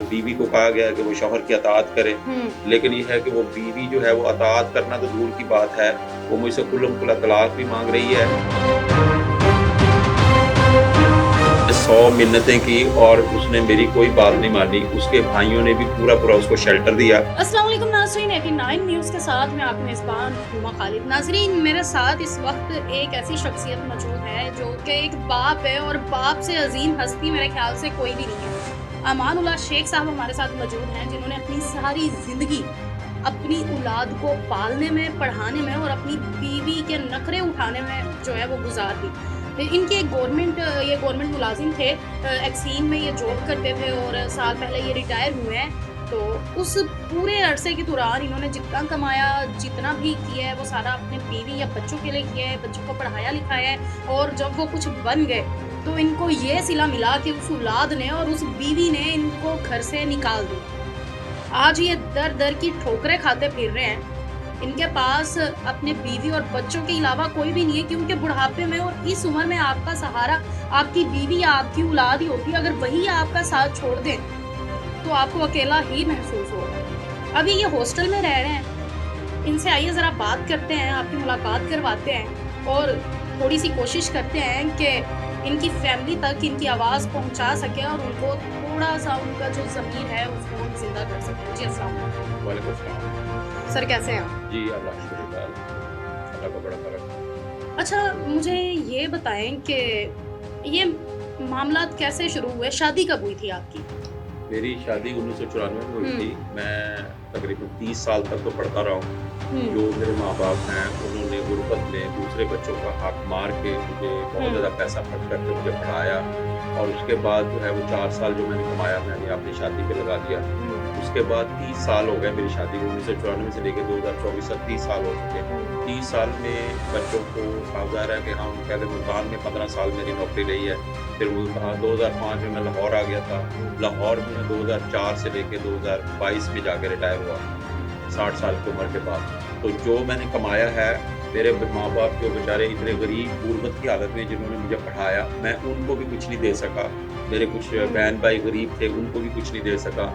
बीवी को कहा गया है कि वो शौहर की अताअत करे, लेकिन ये है कि वो बीवी जो है वो अताअत करना तो दूर की बात है, वो मुझसे कुल्लम कुल्ला तलाक भी माँग रही है। 100 मिन्नतें की और उसने मेरी कोई बात नहीं मानी। उसके भाइयों ने भी पूरा-पूरा उसको शेल्टर दिया। अस्सलाम वालेकुम नाज़रीन, 89 न्यूज़ के साथ मैं आपकी मेज़बान हुमा खालिद। नाज़रीन, मेरे साथ इस वक्त एक ऐसी शख्सियत मौजूद है जो कि एक बाप है और बाप से अजीम हस्ती मेरे ख्याल से कोई भी नहीं है। अमानुल्लाह शेख साहब हमारे साथ मौजूद हैं, जिन्होंने अपनी सारी ज़िंदगी अपनी औलाद को पालने में, पढ़ाने में और अपनी बीवी के नखरे उठाने में जो है वो गुजार दी। इनके एक ये गवर्नमेंट मुलाजिम थे, एक्सीम में ये जॉब करते थे और साल पहले ये रिटायर हुए हैं। तो उस पूरे अरसे के दौरान इन्होंने जितना कमाया, जितना भी किया है, वो सारा अपने बीवी या बच्चों के लिए किया है, बच्चों को पढ़ाया लिखाया है। और जब वो कुछ बन गए तो इनको ये सिला मिला कि उस औलाद ने और उस बीवी ने इनको घर से निकाल दिया। आज ये दर-दर की ठोकरें खाते फिर रहे हैं। इनके पास अपने बीवी और बच्चों के अलावा कोई भी नहीं है, क्योंकि बुढ़ापे में और इस उम्र में आपका सहारा आपकी बीवी या आपकी औलाद ही होती है। अगर वही आपका साथ छोड़ दें तो आपको अकेला ही महसूस होगा। अभी ये हॉस्टल में रह रहे हैं। इनसे आइए ज़रा बात करते हैं, आपकी मुलाकात करवाते हैं और थोड़ी-सी कोशिश करते हैं कि इनकी फैमिली तक इनकी आवाज़ पहुँचा सकें और उनको थोड़ा-सा उनका जो ज़मीर है उसको हम ज़िंदा कर सकें। जी, अस्सलाम वालेकुम। वालेकुम सलाम। सर, कैसे हैं आप? जी, अल्लाह का शुक्र है। अल्लाह का बड़ा करम है। अच्छा, मुझे ये बताएँ कि ये मामलात कैसे शुरू हुए? शादी कब हुई थी आपकी? मेरी शादी 1994 में हुई हुँ, थी। मैं तकरीबन 30 साल तक तो पढ़ता रहा हूँ। हुँ, जो मेरे माँ-बाप हैं, उन्होंने गुर्बत में दूसरे बच्चों का हक मार के मुझे बहुत ज़्यादा हुँ, पैसा खर्च करके मुझे पढ़ाया और उसके बाद जो है वो 4 साल जो मैंने कमाया मैंने अपनी शादी पे लगा दिया। हुँ, उसके बाद 30 साल हो गए मेरी शादी को, 1994 से लेके 2024 तक 30 साल हो चुके हैं। हुँ, 30 साल में बच्चों को साफ ज़ाहिर है कि हम पहले मुल्तान में 15 साल मेरी नौकरी रही है। फिर मुल्तान 2005 में मैं लाहौर आ गया था। लाहौर में मैं 2004 से लेके 2022 में जाके रिटायर हुआ, 60 साल की उम्र के बाद। तो जो मैंने कमाया है, मेरे माँ-बाप जो बेचारे इतने गरीब गुर्बत की हालत में जिन्होंने मुझे पढ़ाया, मैं उनको भी कुछ नहीं दे सका। मेरे कुछ हुँ, बहन-भाई गरीब थे, उनको भी कुछ नहीं दे सका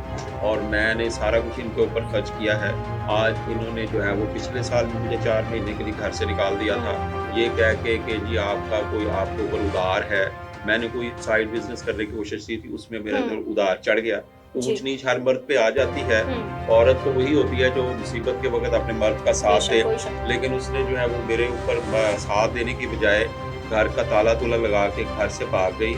और मैंने सारा कुछ इनके ऊपर खर्च किया है। आज इन्होंने जो है वो पिछले साल में मुझे 4 महीने के लिए घर से निकाल दिया था, ये कह के कि जी आपका कोई आपके ऊपर उधार है। मैंने कोई साइड बिज़नेस करने की कोशिश की थी, उसमें मेरे हुँ, अंदर उधार चढ़ गया। जी, ऊँच-नीच हर मर्द पे आ जाती है। हुँ, औरत तो वही होती है जो मुसीबत के वक़्त अपने मर्द का साथ बेशक दे, कोई शक नहीं। लेकिन उसने जो है वो मेरे ऊपर साथ देने की बजाय घर का ताला-तूला लगा के घर से भाग गई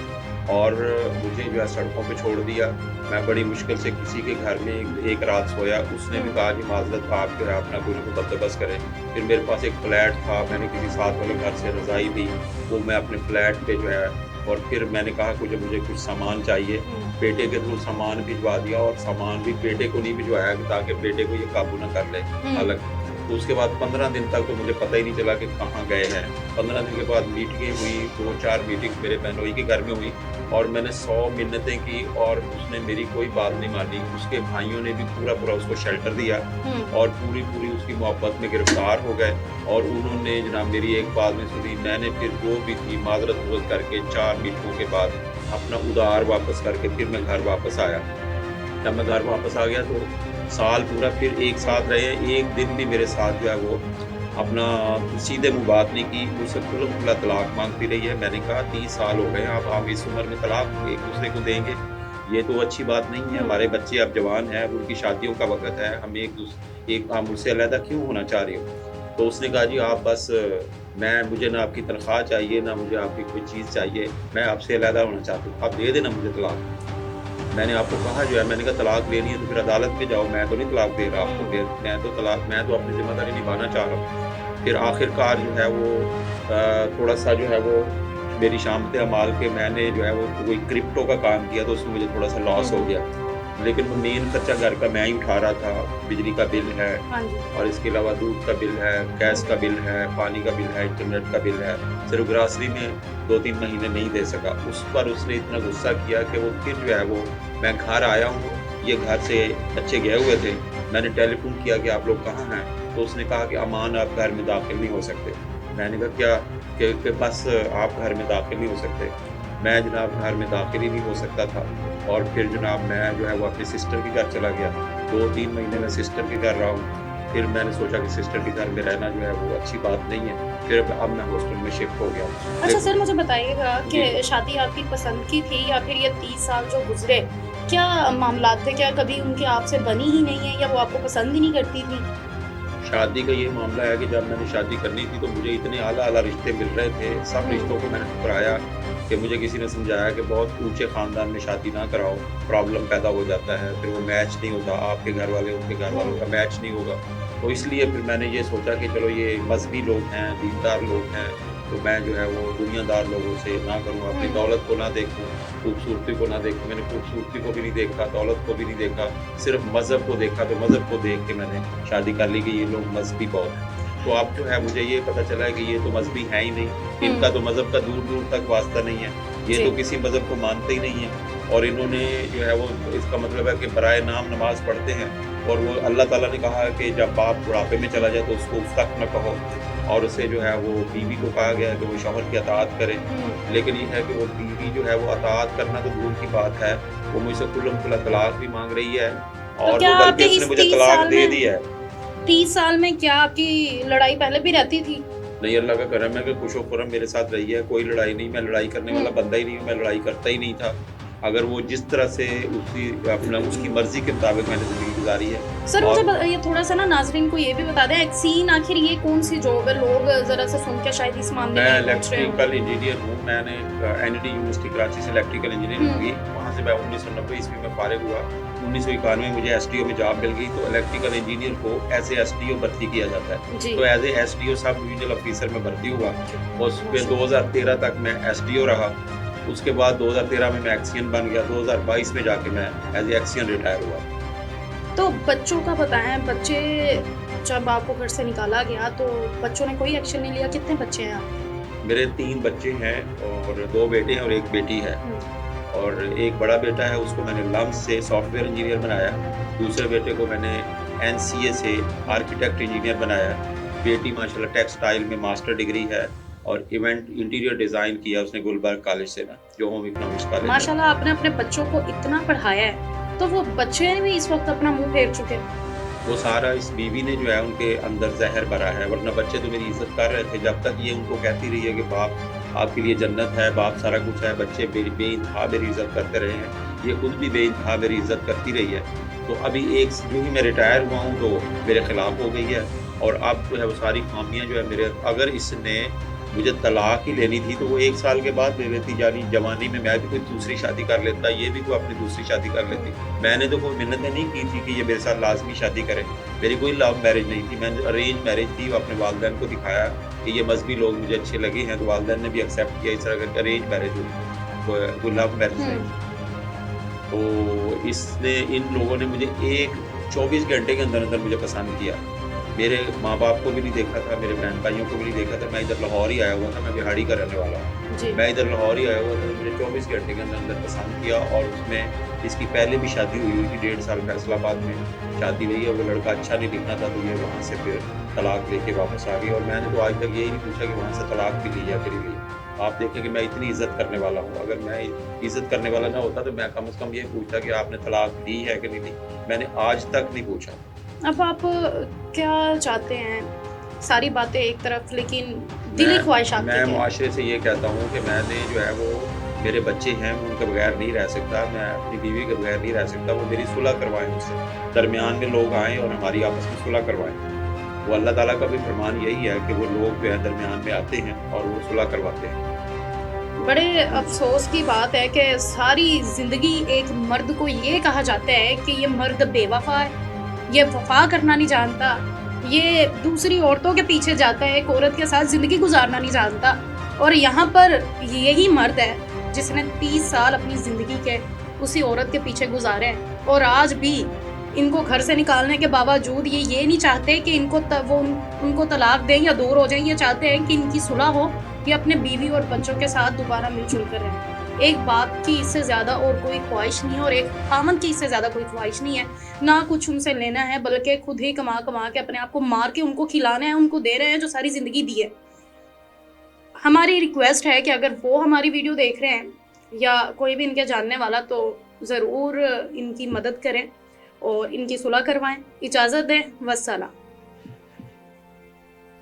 और मुझे जो है सड़कों पे छोड़ दिया। मैं बड़ी मुश्किल से किसी के घर में एक रात सोया, उसने भी हुँ, कहा कि माज़रत आप जो है अपना कोई ना कोई बंदोबस्त करें। फिर मेरे पास एक फ्लैट था, मैंने किसी साथ वाले घर से रज़ाई दी, वो मैं अपने फ्लैट पे जो है और फिर मैंने कहा कि मुझे कुछ सामान चाहिए। हुँ, बेटे के थ्रू सामान भिजवा दिया और सामान भी बेटे को नहीं भिजवाया ताकि बेटे को ये काबू ना कर ले हुँ, अलग। तो उसके बाद 15 दिन तक तो मुझे पता ही नहीं चला कि कहाँ गए हैं। 15 दिन के बाद मीटिंगें हुई, 2-4 मीटिंग मेरे बहनोई के घर में हुई और मैंने 100 मिन्नतें की और उसने मेरी कोई बात नहीं मानी। उसके भाइयों ने भी पूरा-पूरा उसको शेल्टर दिया हुँ, और पूरी-पूरी उसकी मोहब्बत में गिरफ्तार हो गए और उन्होंने जनाब मेरी एक बात नहीं सुनी। मैंने फिर जो भी थी माज़रत-वज़रत करके 4 मीटिंगों के बाद अपना उधार वापस करके फिर मैं घर वापस आया। जब मैं घर वापस आ गया तो साल पूरा फिर एक साथ रहे, एक दिन भी मेरे साथ जो है वो अपना सीधे मुँह बात नहीं की, मुझसे खुला तलाक माँगती रही है। मैंने कहा 30 साल हो गए, अब आप इस उम्र में तलाक एक-दूसरे को देंगे, ये तो अच्छी बात नहीं है। हुँ, हमारे बच्चे अब जवान हैं, उनकी शादियों का वक़्त है, हम आप मुझसे अलहदा क्यों होना चाह रही हो? तो उसने कहा जी आप बस मुझे ना आपकी तनख्वाह चाहिए, ना मुझे आपकी कोई चीज़ चाहिए, मैं आपसे अलहदा होना चाहती हूँ, आप दे देना मुझे तलाक। मैंने आपको कहा जो है मैंने कहा तलाक लेनी है तो फिर अदालत में जाओ, मैं तो नहीं तलाक दे रहा आपको, हुँ, मैं तो अपनी ज़िम्मेदारी निभाना चाह रहा हूँ। फिर आखिरकार जो है वो थोड़ा-सा जो है वो मेरी शामत अमाल के मैंने जो है वो कोई क्रिप्टो का काम किया तो उसमें मुझे थोड़ा-सा लॉस हो हुँ, गया। लेकिन वो मेन खर्चा घर का मैं ही उठा रहा था, बिजली का बिल है हाँ जी, और इसके अलावा दूध का बिल है, गैस हुँ, का बिल है, पानी का बिल है, इंटरनेट का बिल है। सिर्फ़ ग्रॉसरी में 2-3 महीने नहीं दे सका। उस पर उसने इतना गुस्सा किया कि वो फिर जो है वो मैं घर आया हूँ, ये घर से बच्चे गए हुए थे। मैंने टेलीफ़ोन किया कि आप लोग कहाँ हैं? तो उसने कहा कि अमान आप घर में दाखिल नहीं हो सकते। मैंने कहा क्या? कि बस आप घर में दाखिल नहीं हो सकते। मैं जनाब घर में दाखिल ही नहीं हो सकता था। और फिर जनाब मैं जो है वो अपनी सिस्टर के घर चला गया। 2-3 महीने मैं सिस्टर के घर रहा हूँ। फिर मैंने सोचा कि सिस्टर के घर में रहना जो है वो अच्छी बात नहीं है। फिर अब मैं हॉस्टल में शिफ्ट हो गया। अच्छा सर, मुझे बताइएगा जी। कि शादी आपकी पसंद की थी या फिर ये 30 साल जो गुजरे, क्या मामलात थे? क्या कभी उनकी आपसे बनी ही नहीं है या वो आपको पसंद ही नहीं करती थी? शादी का ये मामला है कि जब मैंने शादी करनी थी तो मुझे इतने आला-आला रिश्ते मिल रहे थे, सब रिश्तों को मैंने ठुकराया कि मुझे किसी ने समझाया कि बहुत ऊँचे ख़ानदान में शादी ना कराओ, प्रॉब्लम पैदा हो जाता है, फिर वो मैच नहीं होता, आपके घर वाले उनके घर वालों का मैच नहीं होगा। तो इसलिए फिर मैंने ये सोचा कि चलो ये मज़हबी लोग हैं, दीनदार लोग हैं, तो मैं जो है वो दुनियादार लोगों से ना करूँ, अपनी दौलत को ना देखूँ, खूबसूरती को ना देखूँ। मैंने खूबसूरती को भी नहीं देखा, दौलत को भी नहीं देखा, सिर्फ़ मज़हब को देखा, तो मज़हब को देख के मैंने शादी कर ली कि ये लोग मज़हबी बहुत हैं। तो अब जो है मुझे ये पता चला है कि ये तो मज़हबी हैं ही नहीं, इनका तो मज़हब का दूर-दूर तक वास्ता नहीं है, ये जी। तो किसी मज़हब को मानते ही नहीं हैं और इन्होंने जो है वो इसका मतलब है कि बराए नाम नमाज़ पढ़ते हैं और वो अल्लाह ताला ने कहा है कि जब बाप बुढ़ापे में चला जाए तो उसको उफ़्तक ना कहो और उसे जो है वो बीवी को कहा गया है कि वो शौहर की अताअत करे। लेकिन ये है कि वो बीवी जो है वो अताअत करना तो दूर की बात है, वो मुझसे खुल्लम खुला तलाक भी माँग रही है तो और क्या वो आपके बल्कि उसने इस मुझे 30 तलाक साल दे में दी है। 30 साल में क्या आपकी लड़ाई पहले भी रहती थी? नहीं, अल्लाह का करम है कि खुशो-खुर्रम मेरे साथ रही है, कोई लड़ाई नहीं, मैं लड़ाई करने वाला बंदा ही नहीं हूँ, मैं लड़ाई करता ही नहीं था। अगर वो जिस तरह से उसकी मर्ज़ी के मुताबिक मैंने ज़िंदगी गुज़ारी है सर मुझे और ये थोड़ा-सा ना नाज़रीन को ये भी बता दें, एक्सीन आखिर ये कौन-सी जॉब है? लोग ज़रा-सा सुन के शायद इस मामले मैं में ये पूछ रहे हों। इलेक्ट्रिकल इंजीनियर हूँ। मैंने एनईडी यूनिवर्सिटी कराची से इलेक्ट्रिकल इंजीनियरिंग हुँ। हुई। वहाँ से मैं 1990 ईस्वी में फ़ारिग हुआ। 1991 में मुझे एसटीओ में जॉब मिल गई, तो इलेक्ट्रिकल इंजीनियर को एज़ ए एसटीओ भर्ती किया जाता है। जी। तो as a STO sub divisional officer में भर्ती हुआ और फिर माशाल्लाह। 2013 तक मैं एसडीओ रहा। उसके बाद 2013 में मैं एक्सियन बन गया। 2022 में जाके मैं एज़ ए एक्सियन रिटायर हुआ। तो बच्चों का बताएँ, बच्चे जब आपको घर से निकाला गया तो बच्चों ने कोई एक्शन नहीं लिया? कितने बच्चे हैं आपके? मेरे 3 बच्चे हैं और 2 बेटे हैं और 1 बेटी है। हुँ। और एक बड़ा बेटा है, उसको मैंने लम्स से सॉफ्टवेयर इंजीनियर बनाया। दूसरे बेटे को मैंने एनसीए से आर्किटेक्ट इंजीनियर बनाया। बेटी माशाल्लाह टेक्सटाइल में मास्टर डिग्री है और इवेंट इंटीरियर डिज़ाइन किया उसने गुलबर्ग कॉलेज से ना, जो होम इकोनॉमिक्स कॉलेज है। माशाल्लाह आपने अपने बच्चों को इतना पढ़ाया है, तो वो बच्चे भी इस वक़्त अपना मुँह फेर चुके हैं। वो सारा इस बीवी ने जो है उनके अंदर ज़हर भरा है, वरना बच्चे तो मेरी इज़्ज़त कर रहे थे। जब तक ये उनको कहती रही है कि बाप आपके लिए जन्नत है, बाप सारा कुछ है, बच्चे बेइंतहा मेरी इज़्ज़त करते रहे हैं। ये खुद भी बेइंतहा मेरी इज़्ज़त करती रही है। तो अभी जो ही मैं रिटायर हुआ हूँ तो मेरे खिलाफ़ हो गई है और अब जो है वो सारी ख़ामियाँ जो है मेरे, अगर इसने मुझे तलाक ही लेनी थी तो वो 1 साल के बाद ले लेती, यानी जवानी में मैं भी कोई दूसरी शादी कर लेता, ये भी कोई अपनी दूसरी शादी कर लेती। मैंने तो कोई मिन्नतें नहीं की थी कि ये मेरे साथ लाज़मी शादी करे। मेरी कोई लव मैरिज नहीं थी, मैंने अरेंज मैरिज थी। अपने वालिदैन को दिखाया कि ये मज़हबी लोग मुझे अच्छे लगे हैं, तो वालिदैन ने भी एक्सेप्ट किया। इस तरह करके अरेंज मैरिज हुई, कोई लव मैरिज नहीं थी। तो इसने इन लोगों ने मुझे 24 घंटे के अंदर-अंदर मुझे पसंद किया। मेरे माँ-बाप को भी नहीं देखा था, मेरे बहन-भाइयों को भी नहीं देखा था। मैं इधर लाहौर ही आया हुआ था, मैं बिहाड़ी का रहने वाला हूँ। जी। मैं इधर लाहौर ही आया हुआ था, तो मुझे 24 घंटे के अंदर-अंदर पसंद किया और उसमें इसकी पहले भी शादी हुई थी, 1.5 साल फैसलाबाद में शादी हुई है। वो लड़का अच्छा नहीं दिखना था, तो ये वहाँ से फिर तलाक लेके वापस आ गई और मैंने तो आज तक यही नहीं पूछा कि वहाँ से तलाक भी ली या फिर ली। आप देखें कि मैं इतनी इज़्ज़त करने वाला हूँ। अगर मैं इज़्ज़त करने वाला ना होता तो मैं कम से कम ये पूछता कि आपने तलाक ली है कि नहीं ली। मैंने आज तक नहीं पूछा। अब आप क्या चाहते हैं? सारी बातें एक तरफ, लेकिन दिली ख्वाहिशात मैं क्या हैं? मुआशरे से ये कहता हूँ कि मैंने जो है वो, मेरे बच्चे हैं, मैं उनके बगैर नहीं रह सकता, मैं अपनी बीवी के बगैर नहीं रह सकता। वो मेरी सुलह करवाएँ मुझसे, दरमियान में लोग आएँ और हमारी आपस में सुलह करवाएँ। वो अल्लाह ताला का भी फरमान यही है कि वो लोग जो है दरमियान में आते हैं और वो सुलह करवाते हैं। बड़े अफ़सोस की बात है कि सारी ज़िंदगी एक मर्द को ये कहा जाता है कि ये मर्द बेवफ़ा है, ये वफ़ा करना नहीं जानता, ये दूसरी औरतों के पीछे जाता है, एक औरत के साथ ज़िंदगी गुज़ारना नहीं जानता। और यहाँ पर यही मर्द है जिसने 30 साल अपनी ज़िंदगी के उसी औरत के पीछे गुज़ारे हैं और आज भी इनको घर से निकालने के बावजूद ये नहीं चाहते कि उनको तलाक दें या दूर हो जाएँ। ये चाहते हैं कि इनकी सुलह हो, ये अपने बीवी और बच्चों के साथ दोबारा मिलजुल कर रहें। एक बाप की इससे ज़्यादा और कोई ख्वाहिश नहीं है और एक ख़ामंद की इससे ज़्यादा कोई ख्वाहिश नहीं है। ना कुछ उनसे लेना है, बल्कि खुद ही कमा-कमा के अपने आप को मार के उनको खिलाना है, उनको दे रहे हैं जो सारी ज़िंदगी दी है। हमारी रिक्वेस्ट है कि अगर वो हमारी वीडियो देख रहे हैं या कोई भी इनके जानने वाला, तो ज़रूर इनकी मदद करें और इनकी सुलह करवाएं। इजाज़त दें, वस्सलाम।